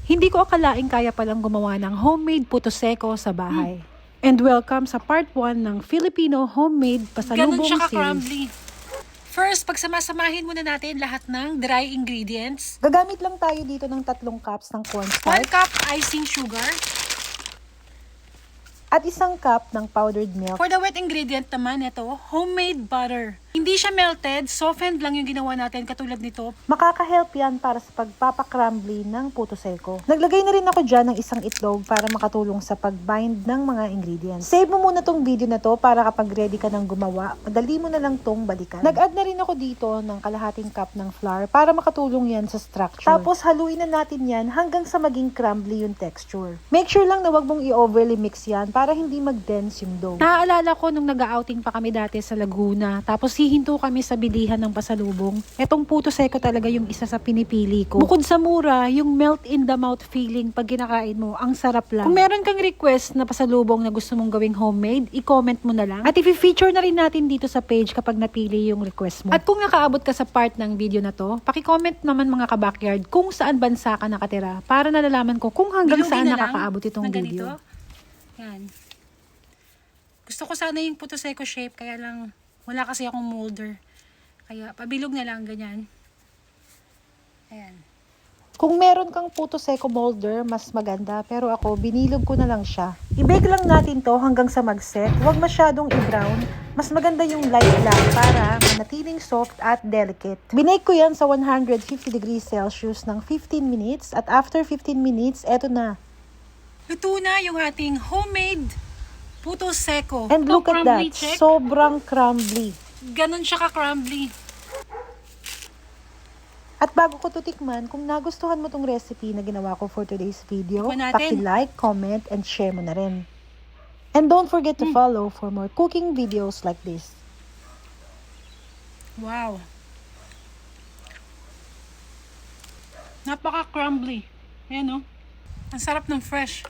Hindi ko akalaing kaya palang gumawa ng homemade puto seko sa bahay. And welcome sa part 1 ng Filipino homemade pasalubong Ganun siya series. ka-crumbly. First, pagsamasamahin muna natin lahat ng dry ingredients. Gagamit lang tayo dito ng 3 cups ng 1 cornstarch cup icing sugar. at 1 cup ng powdered milk. For the wet ingredient naman, ito, homemade butter. Hindi siya melted, softened lang yung ginawa natin katulad nito. Makaka-help yan para sa pagpapakrumbly ng puto seko. Naglagay na rin ako dyan ng 1 itlog para makatulong sa pag-bind ng mga ingredients. Save mo muna tong video na to para kapag ready ka ng gumawa, madali mo na lang tong balikan. Nag-add na rin ako dito ng kalahating cup ng flour para makatulong yan sa structure. Tapos haluin na natin yan hanggang sa maging crumbly yung texture. Make sure lang na wag mong i-overly mix yan para hindi mag-dense yung dough. Naaalala ko nung nag-outing pa kami dati sa Laguna, tapos hihinto kami sa bilihan ng pasalubong. Etong puto seko talaga yung isa sa pinipili ko. Bukod sa mura, yung melt in the mouth feeling pag kinakain mo, ang sarap lang. Kung meron kang request na pasalubong na gusto mong gawing homemade, i-comment mo na lang. At i-feature na rin natin dito sa page kapag napili yung request mo. At kung nakaabot ka sa part ng video na to, paki-comment naman mga ka-backyard kung saan bansa ka nakatira para nalalaman ko kung hanggang Bilugin saan na lang nakakaabot itong na ganito. video. Yan. Gusto ko sana yung puto seko shape, kaya lang wala kasi akong molder. Kaya pabilog na lang ganyan. Ayan. Kung meron kang puto seko molder, mas maganda. Pero ako, binilog ko na lang siya. I-bake lang natin to hanggang sa mag-set. Huwag masyadong i-brown. Mas maganda yung light lang para manatiling soft at delicate. Binake ko yan sa 150 degrees Celsius ng 15 minutes. At after 15 minutes, eto na. Luto na yung ating homemade puto seko. And look at that. Crumbly, check. Sobrang crumbly. Ganon siya ka-crumbly. At bago ko to tikman, kung nagustuhan mo tong recipe na ginawa ko for today's video, Tikman natin. paki-like, comment, and share mo na rin. And don't forget to follow for more cooking videos like this. Wow. Napaka-crumbly. Ayan o. Ang sarap ng fresh.